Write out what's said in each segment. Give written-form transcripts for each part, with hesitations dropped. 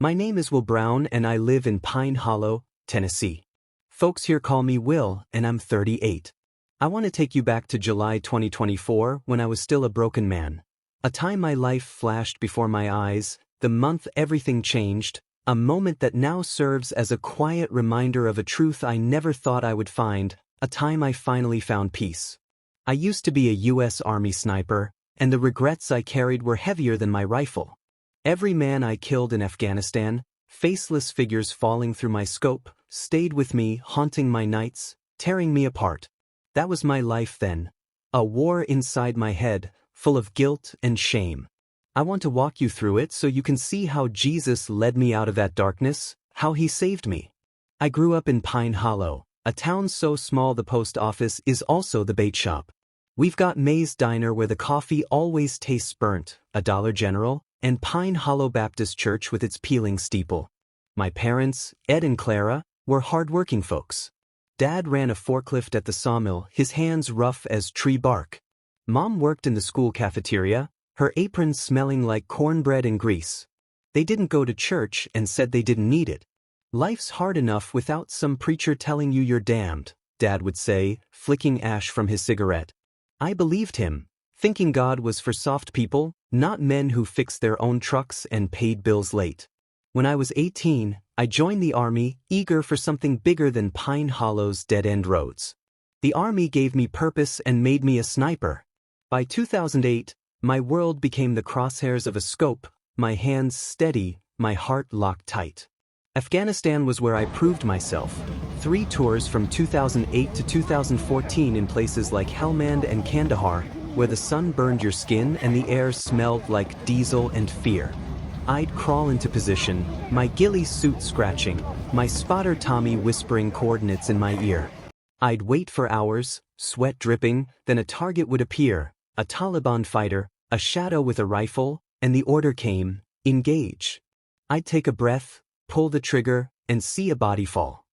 My name is Will Brown and I live in Pine Hollow, Tennessee. Folks here call me Will and I'm 38. I want to take you back to July 2024 when I was still a broken man. A time my life flashed before my eyes, the month everything changed, a moment that now serves as a quiet reminder of a truth I never thought I would find, a time I finally found peace. I used to be a U.S. Army sniper, and the regrets I carried were heavier than my rifle. Every man I killed in Afghanistan, faceless figures falling through my scope, stayed with me, haunting my nights, tearing me apart. That was my life then. A war inside my head, full of guilt and shame. I want to walk you through it so you can see how Jesus led me out of that darkness, how he saved me. I grew up in Pine Hollow, a town so small the post office is also the bait shop. We've got May's Diner where the coffee always tastes burnt, a Dollar General, and Pine Hollow Baptist Church with its peeling steeple. My parents, Ed and Clara, were hard-working folks. Dad ran a forklift at the sawmill, his hands rough as tree bark. Mom worked in the school cafeteria, her apron smelling like cornbread and grease. They didn't go to church and said they didn't need it. Life's hard enough without some preacher telling you you're damned, Dad would say, flicking ash from his cigarette. I believed him, thinking God was for soft people, not men who fixed their own trucks and paid bills late. When I was 18, I joined the Army, eager for something bigger than Pine Hollow's dead-end roads. The Army gave me purpose and made me a sniper. By 2008, my world became the crosshairs of a scope, my hands steady, my heart locked tight. Afghanistan was where I proved myself. 3 tours from 2008 to 2014 in places like Helmand and Kandahar, where the sun burned your skin and the air smelled like diesel and fear. I'd crawl into position, my ghillie suit scratching, my spotter Tommy whispering coordinates in my ear. I'd wait for hours, sweat dripping, then a target would appear, a Taliban fighter, a shadow with a rifle, and the order came, engage. I'd take a breath, pull the trigger, and see a body fall.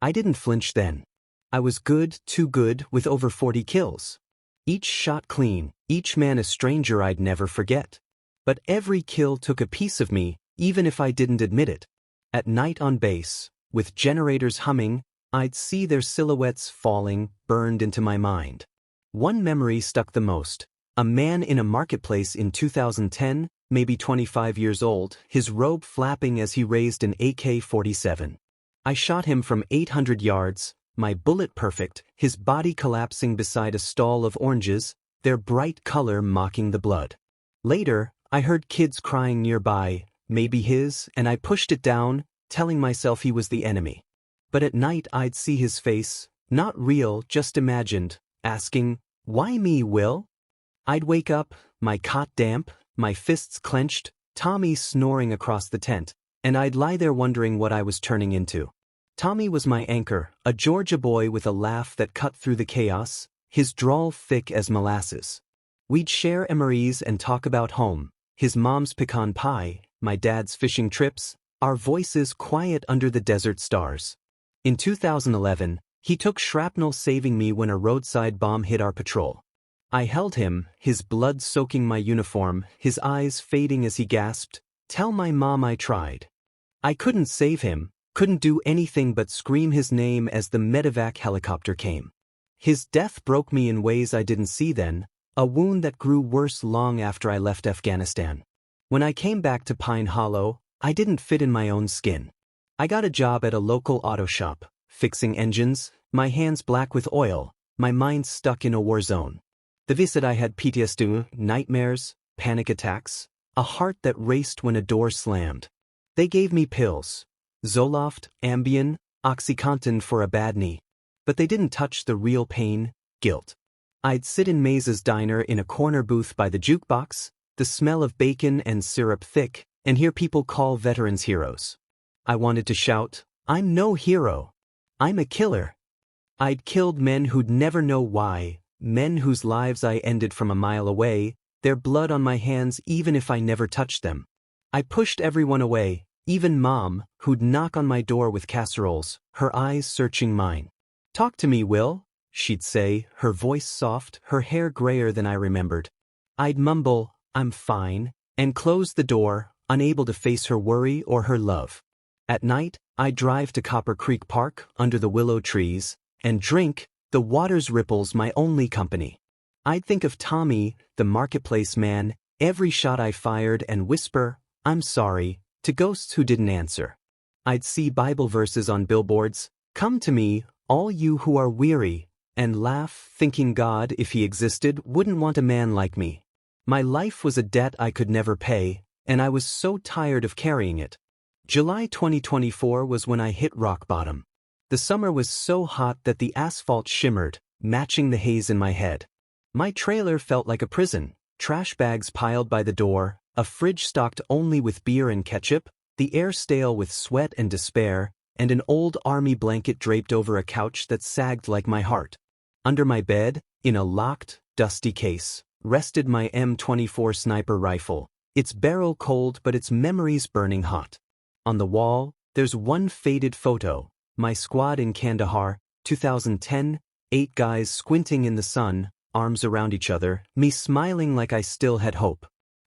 I didn't flinch then. I was good, too good, with over 40 kills. Each shot clean, each man a stranger I'd never forget. But every kill took a piece of me, even if I didn't admit it. At night on base, with generators humming, I'd see their silhouettes falling, burned into my mind. One memory stuck the most. A man in a marketplace in 2010, maybe 25 years old, his robe flapping as he raised an AK-47. I shot him from 800 yards, my bullet perfect, his body collapsing beside a stall of oranges, their bright color mocking the blood. Later, I heard kids crying nearby, maybe his, and I pushed it down, telling myself he was the enemy. But at night I'd see his face, not real, just imagined, asking, "Why me, Will?" I'd wake up, my cot damp, my fists clenched, Tommy snoring across the tent, and I'd lie there wondering what I was turning into. Tommy was my anchor, a Georgia boy with a laugh that cut through the chaos, his drawl thick as molasses. We'd share MREs and talk about home. His mom's pecan pie, my dad's fishing trips, our voices quiet under the desert stars. In 2011, he took shrapnel saving me when a roadside bomb hit our patrol. I held him, his blood soaking my uniform, his eyes fading as he gasped, "Tell my mom I tried." I couldn't save him, couldn't do anything but scream his name as the medevac helicopter came. His death broke me in ways I didn't see then, a wound that grew worse long after I left Afghanistan. When I came back to Pine Hollow, I didn't fit in my own skin. I got a job at a local auto shop, fixing engines, my hands black with oil, my mind stuck in a war zone. The visit I had PTSD, nightmares, panic attacks, a heart that raced when a door slammed. They gave me pills, Zoloft, Ambien, OxyContin for a bad knee. But they didn't touch the real pain, guilt. I'd sit in Maze's Diner in a corner booth by the jukebox, the smell of bacon and syrup thick, and hear people call veterans heroes. I wanted to shout, "I'm no hero. I'm a killer." I'd killed men who'd never know why, men whose lives I ended from a mile away, their blood on my hands even if I never touched them. I pushed everyone away, even Mom, who'd knock on my door with casseroles, her eyes searching mine. "Talk to me, Will," she'd say, her voice soft, her hair grayer than I remembered. I'd mumble, "I'm fine," and close the door, unable to face her worry or her love. At night, I'd drive to Copper Creek Park under the willow trees and drink, the water's ripples my only company. I'd think of Tommy, the marketplace man, every shot I fired and whisper, "I'm sorry," to ghosts who didn't answer. I'd see Bible verses on billboards, "Come to me, all you who are weary," and laugh, thinking God, if he existed, wouldn't want a man like me. My life was a debt I could never pay, and I was so tired of carrying it. July 2024 was when I hit rock bottom. The summer was so hot that the asphalt shimmered, matching the haze in my head. My trailer felt like a prison, trash bags piled by the door, a fridge stocked only with beer and ketchup, the air stale with sweat and despair, and an old army blanket draped over a couch that sagged like my heart. Under my bed, in a locked, dusty case, rested my M24 sniper rifle, its barrel cold but its memories burning hot. On the wall, there's one faded photo, my squad in Kandahar, 2010, 8 guys squinting in the sun, arms around each other, me smiling like I still had hope.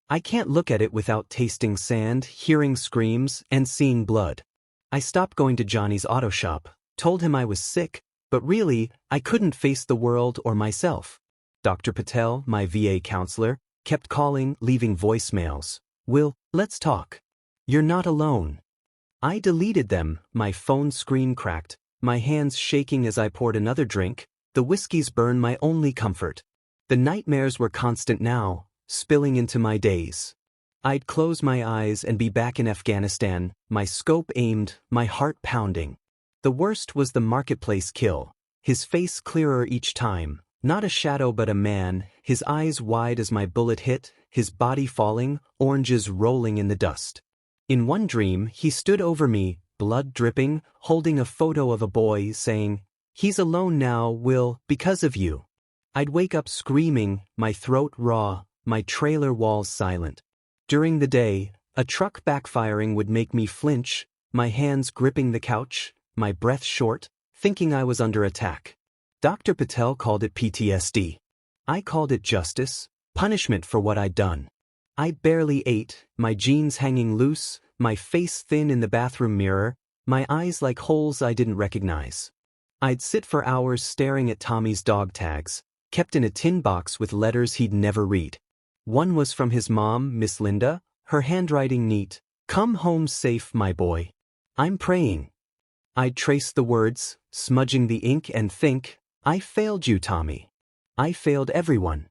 I can't look at it without tasting sand, hearing screams, and seeing blood. I stopped going to Johnny's auto shop, told him I was sick, but really, I couldn't face the world or myself. Dr. Patel, my VA counselor, kept calling, leaving voicemails. "Will, let's talk. You're not alone." I deleted them, my phone screen cracked, my hands shaking as I poured another drink, the whiskey's burn my only comfort. The nightmares were constant now, spilling into my days. I'd close my eyes and be back in Afghanistan, my scope aimed, my heart pounding. The worst was the marketplace kill, his face clearer each time, not a shadow but a man, his eyes wide as my bullet hit, his body falling, oranges rolling in the dust. In one dream, he stood over me, blood dripping, holding a photo of a boy, saying, "He's alone now, Will, because of you." I'd wake up screaming, my throat raw, my trailer walls silent. During the day, a truck backfiring would make me flinch, my hands gripping the couch, my breath short, thinking I was under attack. Dr. Patel called it PTSD. I called it justice, punishment for what I'd done. I barely ate, my jeans hanging loose, my face thin in the bathroom mirror, my eyes like holes I didn't recognize. I'd sit for hours staring at Tommy's dog tags, kept in a tin box with letters he'd never read. One was from his mom, Miss Linda, her handwriting neat, "Come home safe, my boy. I'm praying." I'd trace the words, smudging the ink and think, "I failed you, Tommy. I failed everyone."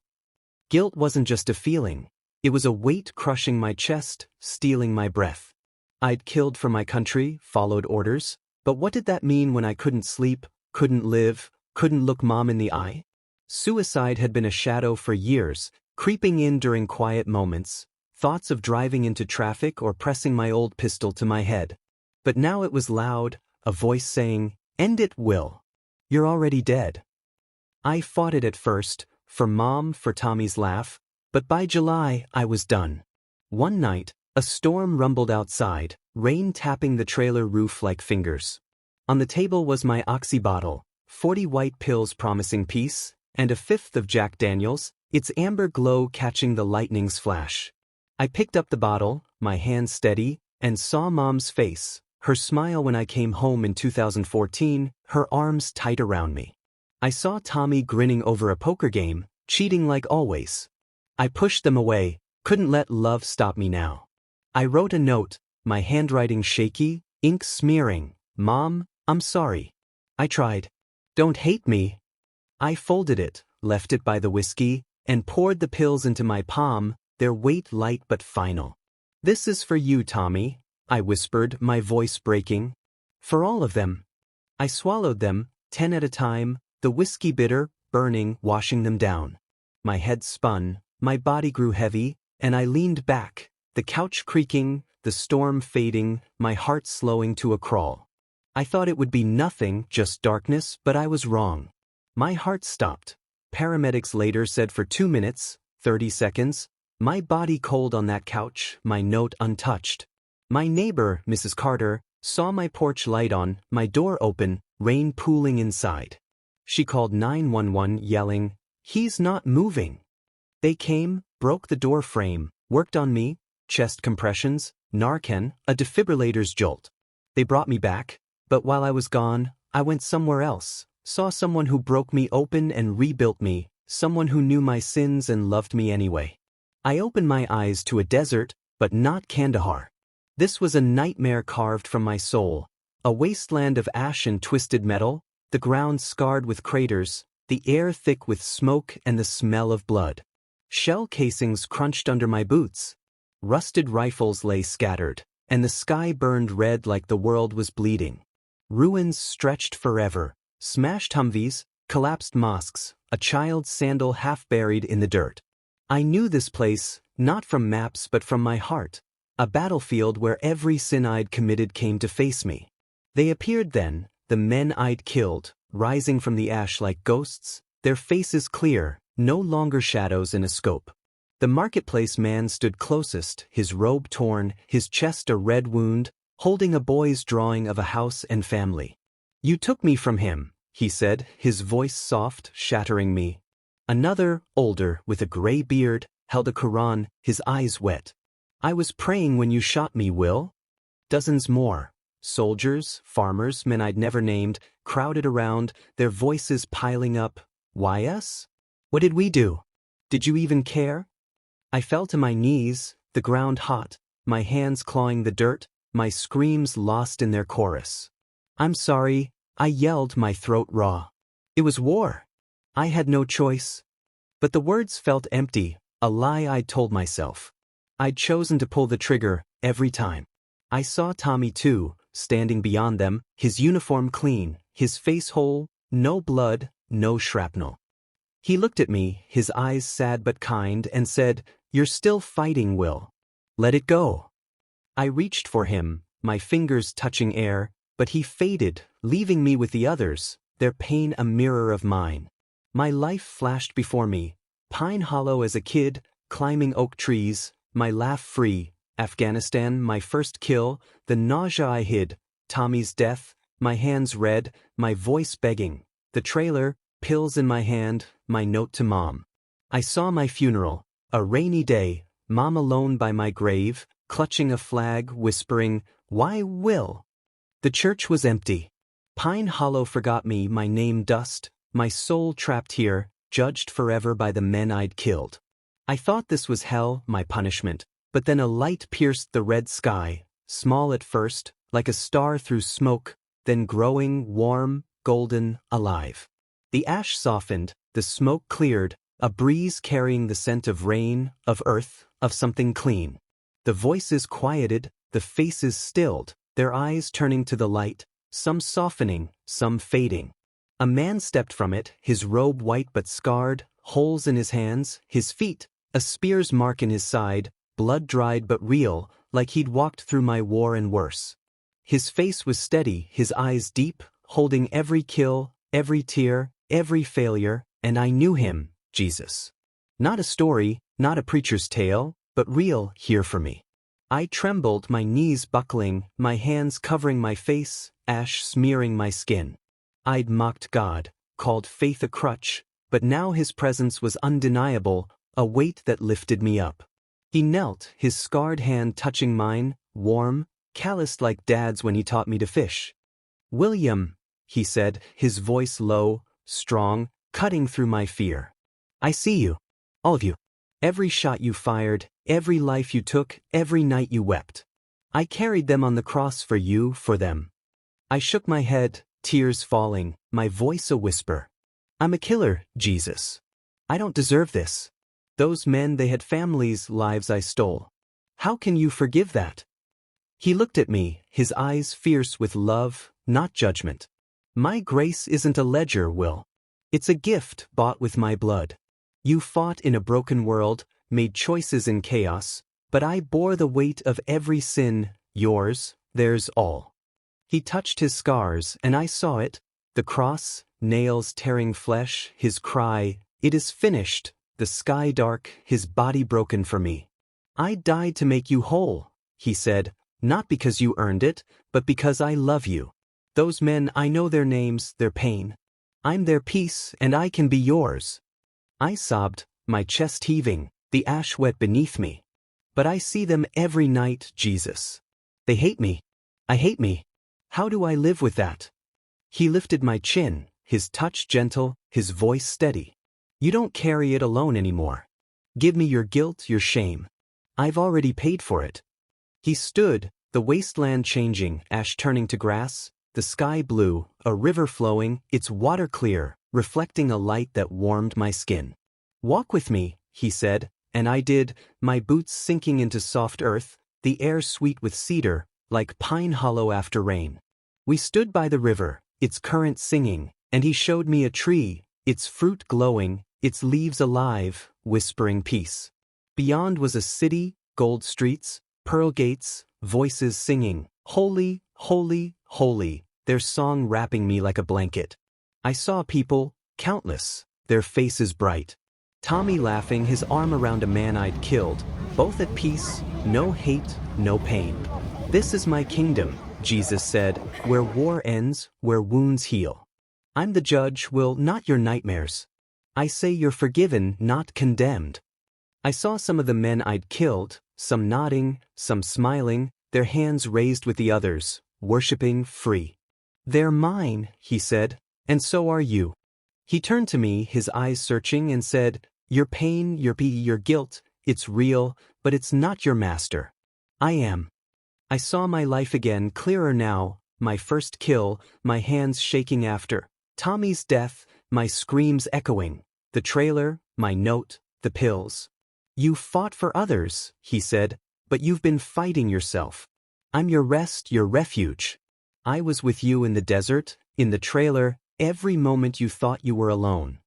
Guilt wasn't just a feeling. It was a weight crushing my chest, stealing my breath. I'd killed for my country, followed orders, but what did that mean when I couldn't sleep, couldn't live, couldn't look mom in the eye? Suicide had been a shadow for years, creeping in during quiet moments, thoughts of driving into traffic or pressing my old pistol to my head. But now it was loud, a voice saying, "End it, Will. You're already dead." I fought it at first, for mom, for Tommy's laugh, but by July I was done. One night, a storm rumbled outside, rain tapping the trailer roof like fingers. On the table was my oxy bottle, 40 white pills promising peace, and a fifth of Jack Daniels, its amber glow catching the lightning's flash. I picked up the bottle, my hand steady, and saw mom's face, her smile when I came home in 2014, her arms tight around me. I saw Tommy grinning over a poker game, cheating like always. I pushed them away, couldn't let love stop me now. I wrote a note, my handwriting shaky, ink smearing, "Mom, I'm sorry. I tried. Don't hate me." I folded it, left it by the whiskey, and poured the pills into my palm, their weight light but final. "This is for you, Tommy," I whispered, my voice breaking. "For all of them." I swallowed them, 10 at a time, the whiskey bitter, burning, washing them down. My head spun, my body grew heavy, and I leaned back, the couch creaking, the storm fading, my heart slowing to a crawl. I thought it would be nothing, just darkness, but I was wrong. My heart stopped. Paramedics later said for 2 minutes, 30 seconds, my body cold on that couch, my note untouched. My neighbor, Mrs. Carter, saw my porch light on, my door open, rain pooling inside. She called 911 yelling, "He's not moving." They came, broke the door frame, worked on me, chest compressions, Narcan, a defibrillator's jolt. They brought me back, but while I was gone, I went somewhere else, saw someone who broke me open and rebuilt me, someone who knew my sins and loved me anyway. I opened my eyes to a desert, but not Kandahar. This was a nightmare carved from my soul, a wasteland of ash and twisted metal, the ground scarred with craters, the air thick with smoke and the smell of blood. Shell casings crunched under my boots. Rusted rifles lay scattered, and the sky burned red like the world was bleeding. Ruins stretched forever, smashed Humvees, collapsed mosques, a child's sandal half buried in the dirt. I knew this place, not from maps but from my heart, a battlefield where every sin I'd committed came to face me. They appeared then, the men I'd killed, rising from the ash like ghosts, their faces clear, no longer shadows in a scope. The marketplace man stood closest, his robe torn, his chest a red wound, holding a boy's drawing of a house and family. "You took me from him," he said, his voice soft, shattering me. Another, older, with a gray beard, held a Quran, his eyes wet. "I was praying when you shot me, Will." Dozens more, soldiers, farmers, men I'd never named, crowded around, their voices piling up. "Why us? What did we do? Did you even care?" I fell to my knees, the ground hot, my hands clawing the dirt, my screams lost in their chorus. "I'm sorry," I yelled, my throat raw. It was war. I had no choice. But the words felt empty, a lie I'd told myself. I'd chosen to pull the trigger, every time. I saw Tommy too, standing beyond them, his uniform clean, his face whole, no blood, no shrapnel. He looked at me, his eyes sad but kind, and said, "You're still fighting, Will. Let it go." I reached for him, my fingers touching air, but he faded, leaving me with the others, their pain a mirror of mine. My life flashed before me, Pine Hollow as a kid, climbing oak trees, my laugh free, Afghanistan, my first kill, the nausea I hid, Tommy's death, my hands red, my voice begging, the trailer, pills in my hand, my note to Mom. I saw my funeral, a rainy day, Mom alone by my grave, clutching a flag, whispering, "Why, Will?" The church was empty. Pine Hollow forgot me, my name dust, my soul trapped here, judged forever by the men I'd killed. I thought this was hell, my punishment, but then a light pierced the red sky, small at first, like a star through smoke, then growing, warm, golden, alive. The ash softened, the smoke cleared, a breeze carrying the scent of rain, of earth, of something clean. The voices quieted, the faces stilled, their eyes turning to the light, some softening, some fading. A man stepped from it, his robe white but scarred, holes in his hands, his feet, a spear's mark in his side, blood dried but real, like he'd walked through my war and worse. His face was steady, his eyes deep, holding every kill, every tear, every failure, and I knew him, Jesus. Not a story, not a preacher's tale, but real here for me. I trembled, my knees buckling, my hands covering my face, ash smearing my skin. I'd mocked God, called faith a crutch, but now his presence was undeniable, a weight that lifted me up. He knelt, his scarred hand touching mine, warm, calloused like Dad's when he taught me to fish. "William," he said, his voice low, strong, cutting through my fear. "I see you. All of you. Every shot you fired, every life you took, every night you wept. I carried them on the cross for you, for them." I shook my head, tears falling, my voice a whisper. "I'm a killer, Jesus. I don't deserve this. Those men, they had families, lives I stole. How can you forgive that?" He looked at me, his eyes fierce with love, not judgment. "My grace isn't a ledger, Will. It's a gift bought with my blood. You fought in a broken world, made choices in chaos, but I bore the weight of every sin, yours, theirs all." He touched his scars, and I saw it, the cross, nails tearing flesh, his cry, "It is finished," the sky dark, his body broken for me. "I died to make you whole," he said, "not because you earned it, but because I love you. Those men, I know their names, their pain. I'm their peace, and I can be yours." I sobbed, my chest heaving, the ash wet beneath me. But I see them every night, Jesus. They hate me. I hate me. How do I live with that? He lifted my chin, his touch gentle, his voice steady. You don't carry it alone anymore. Give me your guilt, your shame. I've already paid for it. He stood, the wasteland changing, ash turning to grass, the sky blue, a river flowing, its water clear, reflecting a light that warmed my skin. Walk with me, he said, and I did, my boots sinking into soft earth, the air sweet with cedar, like pine hollow after rain. We stood by the river, its current singing, and he showed me a tree, its fruit glowing, its leaves alive, whispering peace. Beyond was a city, gold streets, pearl gates, voices singing, holy, holy, holy, their song wrapping me like a blanket. I saw people, countless, their faces bright. Tommy laughing, his arm around a man I'd killed, both at peace, no hate, no pain. This is my kingdom, Jesus said, where war ends, where wounds heal. I'm the judge, Will, not your nightmares. I say you're forgiven, not condemned. I saw some of the men I'd killed, some nodding, some smiling, their hands raised with the others, worshipping free. They're mine, he said, and so are you. He turned to me, his eyes searching, and said, your pain, your guilt, it's real, but it's not your master. I am. I saw my life again, clearer now, my first kill, my hands shaking after, Tommy's death, my screams echoing, the trailer, my note, the pills. You fought for others, he said, but you've been fighting yourself. I'm your rest, your refuge. I was with you in the desert, in the trailer, every moment you thought you were alone.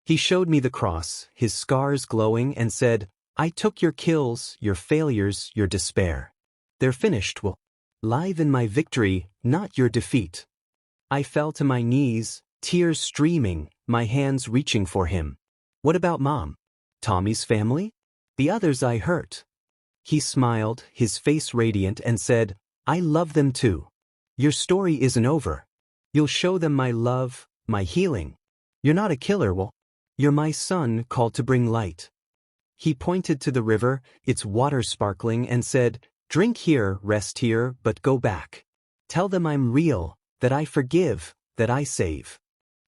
He showed me the cross, his scars glowing, and said, I took your kills, your failures, your despair. They're finished, Will. Live in my victory, not your defeat. I fell to my knees, tears streaming, my hands reaching for him. What about Mom? Tommy's family? The others I hurt. He smiled, his face radiant, and said, I love them too. Your story isn't over. You'll show them my love, my healing. You're not a killer, Will. You're my son called to bring light. He pointed to the river, its water sparkling, and said, drink here, rest here, but go back. Tell them I'm real, that I forgive, that I save.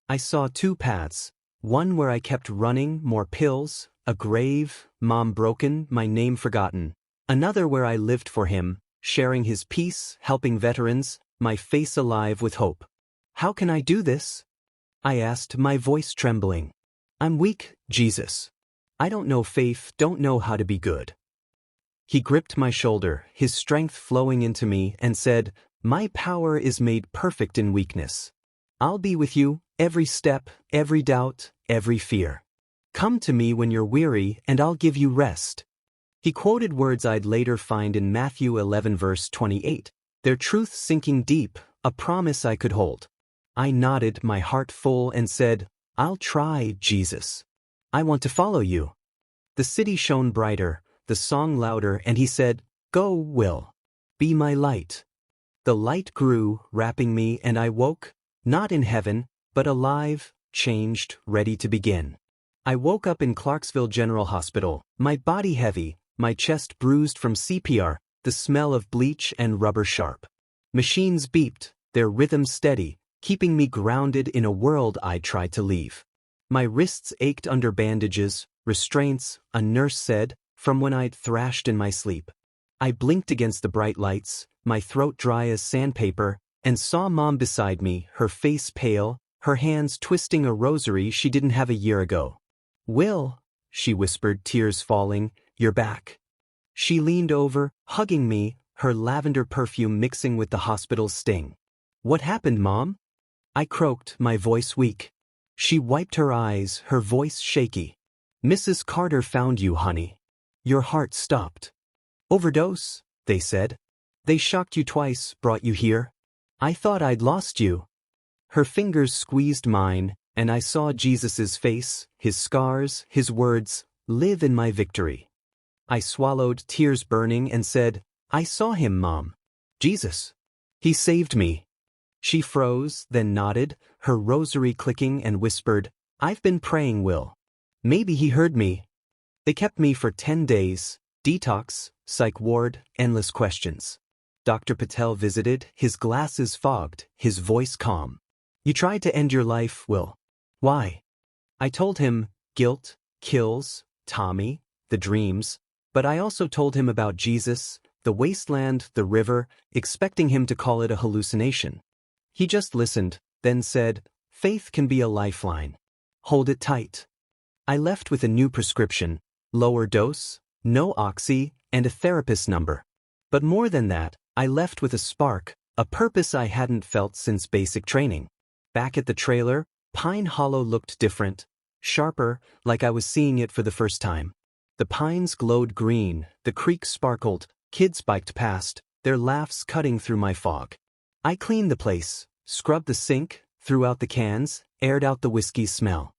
I saw two paths, one where I kept running, more pills, a grave, Mom broken, my name forgotten. Another where I lived for him, sharing his peace, helping veterans, my face alive with hope. How can I do this? I asked, my voice trembling. I'm weak, Jesus. I don't know faith, don't know how to be good. He gripped my shoulder, his strength flowing into me, and said, my power is made perfect in weakness. I'll be with you, every step, every doubt, every fear. Come to me when you're weary, and I'll give you rest. He quoted words I'd later find in Matthew 11 verse 28, their truth sinking deep, a promise I could hold. I nodded, my heart full, and said, I'll try, Jesus. I want to follow you. The city shone brighter, the song louder, and he said, go, Will. Be my light. The light grew, wrapping me, and I woke, not in heaven, but alive, changed, ready to begin. I woke up in Clarksville General Hospital, my body heavy, my chest bruised from CPR, the smell of bleach and rubber sharp. Machines beeped, their rhythm steady, keeping me grounded in a world I tried to leave. My wrists ached under bandages, restraints, a nurse said, from when I'd thrashed in my sleep. I blinked against the bright lights, my throat dry as sandpaper, and saw Mom beside me, her face pale, her hands twisting a rosary she didn't have a year ago. Will, she whispered, tears falling, you're back. She leaned over, hugging me, her lavender perfume mixing with the hospital's sting. What happened, Mom? I croaked, my voice weak. She wiped her eyes, her voice shaky. Mrs. Carter found you, honey. Your heart stopped. Overdose, they said. They shocked you twice, brought you here. I thought I'd lost you. Her fingers squeezed mine, and I saw Jesus's face, his scars, his words, live in my victory. I swallowed, tears burning, and said, I saw him, Mom. Jesus. He saved me. She froze, then nodded, her rosary clicking, and whispered, I've been praying, Will. Maybe he heard me. They kept me for 10 days, Detox, psych ward, endless questions. Dr. Patel visited, his glasses fogged, his voice calm. You tried to end your life, Will. Why? I told him, guilt, kills, Tommy, the dreams, but I also told him about Jesus, the wasteland, the river, expecting him to call it a hallucination. He just listened, then said, faith can be a lifeline. Hold it tight. I left with a new prescription, lower dose, no oxy, and a therapist number. But more than that, I left with a spark, a purpose I hadn't felt since basic training. Back at the trailer, Pine Hollow looked different, sharper, like I was seeing it for the first time. The pines glowed green, the creek sparkled, kids biked past, their laughs cutting through my fog. I cleaned the place, scrubbed the sink, threw out the cans, aired out the whiskey smell.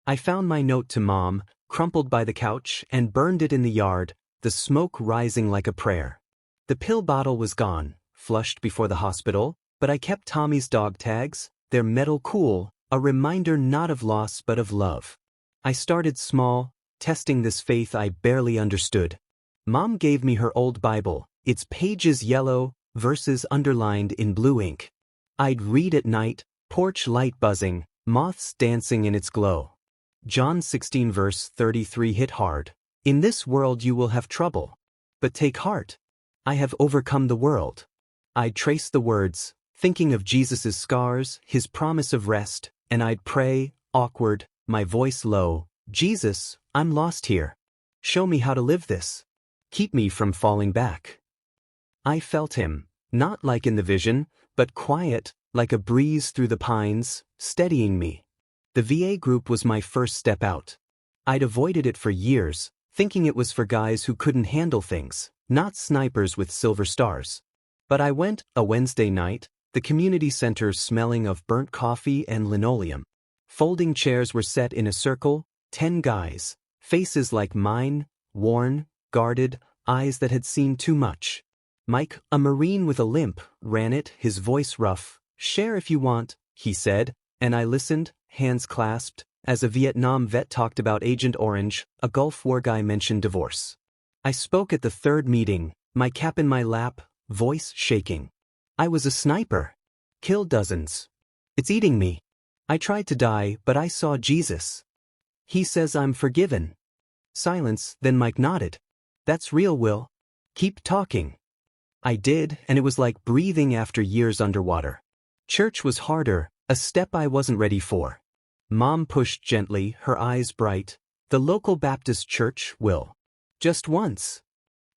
I found my note to Mom, crumpled by the couch, and burned it in the yard, the smoke rising like a prayer. The pill bottle was gone, flushed before the hospital, but I kept Tommy's dog tags, their metal cool, a reminder not of loss but of love. I started small, testing this faith I barely understood. Mom gave me her old Bible, its pages yellow, verses underlined in blue ink. I'd read at night, porch light buzzing, moths dancing in its glow. John 16 verse 33 hit hard. In this world you will have trouble. But take heart. I have overcome the world. I'd trace the words, thinking of Jesus' scars, his promise of rest, and I'd pray, awkward, my voice low, Jesus, I'm lost here. Show me how to live this. Keep me from falling back. I felt him, not like in the vision, but quiet, like a breeze through the pines, steadying me. The VA group was my first step out. I'd avoided it for years, thinking it was for guys who couldn't handle things, not snipers with silver stars. But I went, a Wednesday night, the community center smelling of burnt coffee and linoleum. Folding chairs were set in a circle, 10 guys, faces like mine, worn, guarded, eyes that had seen too much. Mike, a Marine with a limp, ran it, his voice rough. Share if you want, he said, and I listened, hands clasped, as a Vietnam vet talked about Agent Orange, a Gulf War guy mentioned divorce. I spoke at the third meeting, my cap in my lap, voice shaking. I was a sniper. Killed dozens. It's eating me. I tried to die, but I saw Jesus. He says I'm forgiven. Silence, then Mike nodded. That's real, Will. Keep talking. I did, and it was like breathing after years underwater. Church was harder, a step I wasn't ready for. Mom pushed gently, her eyes bright. The local Baptist church, Will. Just once.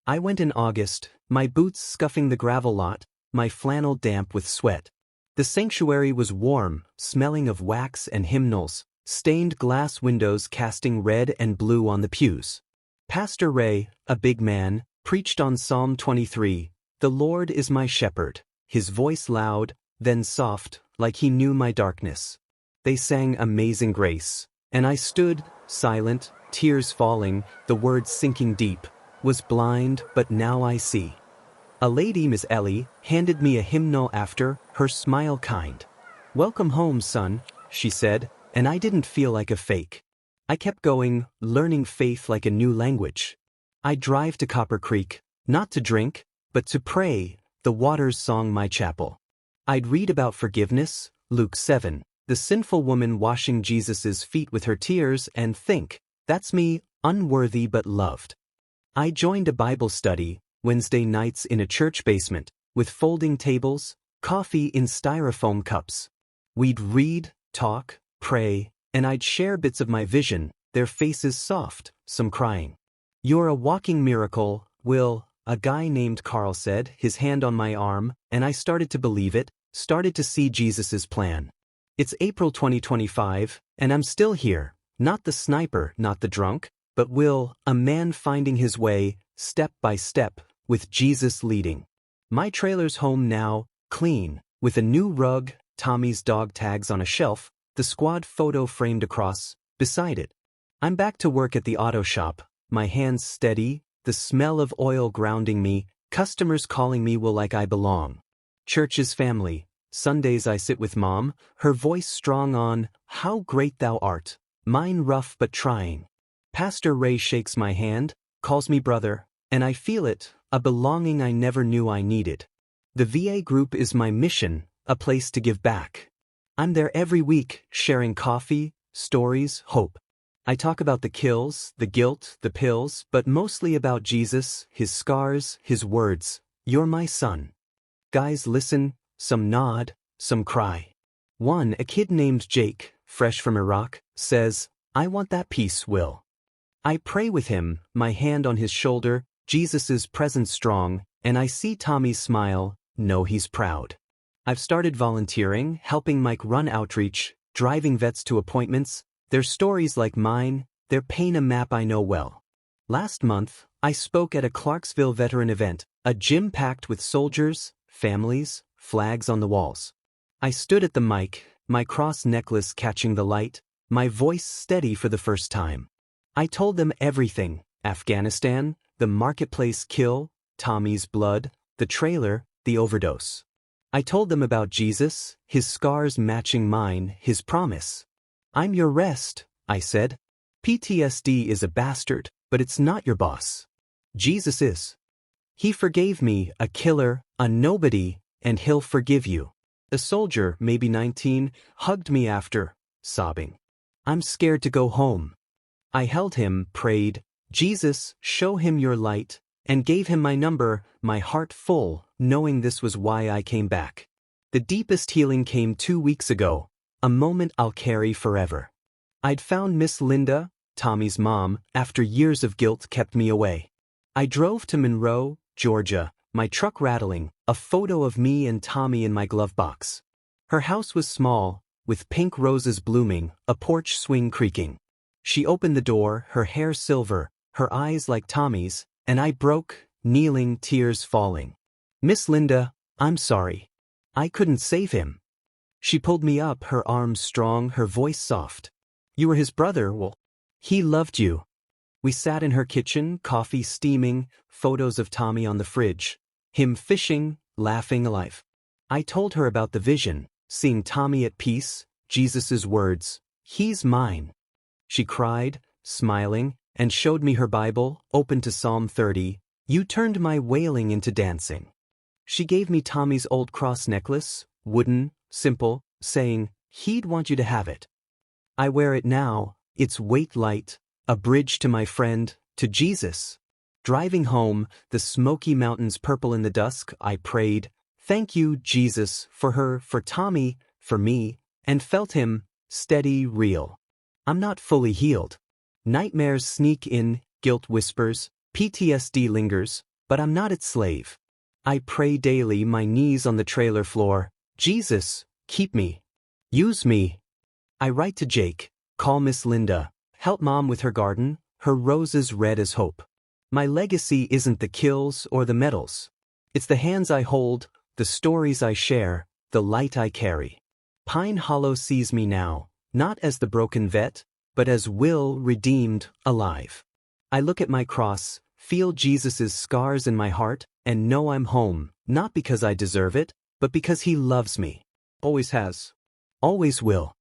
I went in August, my boots scuffing the gravel lot, my flannel damp with sweat. The sanctuary was warm, smelling of wax and hymnals, stained glass windows casting red and blue on the pews. Pastor Ray, a big man, preached on Psalm 23, "The Lord is my shepherd," his voice loud, then soft, like he knew my darkness. They sang Amazing Grace, and I stood, silent, tears falling, the words sinking deep, was blind, but now I see. A lady, Miss Ellie, handed me a hymnal after, her smile kind. "Welcome home, son," she said, and I didn't feel like a fake. I kept going, learning faith like a new language. I'd drive to Copper Creek, not to drink, but to pray, the waters song my chapel. I'd read about forgiveness, Luke 7, the sinful woman washing Jesus' feet with her tears, and think, that's me, unworthy but loved. I joined a Bible study, Wednesday nights in a church basement, with folding tables, coffee in styrofoam cups. We'd read, talk, pray, and I'd share bits of my vision, their faces soft, some crying. "You're a walking miracle, Will," a guy named Carl said, his hand on my arm, and I started to believe it, started to see Jesus' plan. It's April 2025, and I'm still here, not the sniper, not the drunk, but Will, a man finding his way, step by step, with Jesus leading. My trailer's home now, clean, with a new rug, Tommy's dog tags on a shelf, the squad photo framed across, beside it. I'm back to work at the auto shop, my hands steady, the smell of oil grounding me, customers calling me Will like I belong. Church is family. Sundays I sit with Mom, her voice strong on, "How great thou art," mine rough but trying. Pastor Ray shakes my hand, calls me brother, And I feel it, a belonging I never knew I needed. The VA group is my mission, a place to give back. I'm there every week, sharing coffee, stories, hope. I talk about the kills, the guilt, the pills, but mostly about Jesus, his scars, his words. You're my son. Guys listen, some nod, some cry. One, a kid named Jake, fresh from Iraq, says, I want that peace, Will. I pray with him, my hand on his shoulder, Jesus' presence strong, and I see Tommy's smile, know he's proud. I've started volunteering, helping Mike run outreach, driving vets to appointments. Their stories like mine, their pain a map I know well. Last month, I spoke at a Clarksville veteran event, a gym packed with soldiers, families, flags on the walls. I stood at the mic, my cross necklace catching the light, my voice steady for the first time. I told them everything: Afghanistan, the marketplace kill, Tommy's blood, the trailer, the overdose. I told them about Jesus, his scars matching mine, his promise. I'm your rest, I said. PTSD is a bastard, but it's not your boss. Jesus is. He forgave me, a killer, a nobody, and he'll forgive you. A soldier, maybe 19, hugged me after, sobbing. I'm scared to go home. I held him, prayed, Jesus, show him your light, and gave him my number, my heart full, knowing this was why I came back. The deepest healing came 2 weeks ago. A moment I'll carry forever. I'd found Miss Linda, Tommy's mom, after years of guilt kept me away. I drove to Monroe, Georgia, my truck rattling, a photo of me and Tommy in my glove box. Her house was small, with pink roses blooming, a porch swing creaking. She opened the door, her hair silver, her eyes like Tommy's, and I broke, kneeling, tears falling. Miss Linda, I'm sorry. I couldn't save him. She pulled me up, her arms strong, her voice soft. You were his brother, well, he loved you. We sat in her kitchen, coffee steaming, photos of Tommy on the fridge, him fishing, laughing, alive. I told her about the vision, seeing Tommy at peace, Jesus' words, he's mine. She cried, smiling, and showed me her Bible, open to Psalm 30, you turned my wailing into dancing. She gave me Tommy's old cross necklace, wooden, simple, saying, he'd want you to have it. I wear it now, its weight light, a bridge to my friend, to Jesus. Driving home, the Smoky Mountains purple in the dusk, I prayed, thank you, Jesus, for her, for Tommy, for me, and felt him, steady, real. I'm not fully healed. Nightmares sneak in, guilt whispers, PTSD lingers, but I'm not its slave. I pray daily, my knees on the trailer floor, Jesus, keep me. Use me. I write to Jake, call Miss Linda, help Mom with her garden, her roses red as hope. My legacy isn't the kills or the medals. It's the hands I hold, the stories I share, the light I carry. Pine Hollow sees me now, not as the broken vet, but as Will redeemed, alive. I look at my cross, feel Jesus' scars in my heart, and know I'm home, not because I deserve it, but because he loves me. Always has. Always will.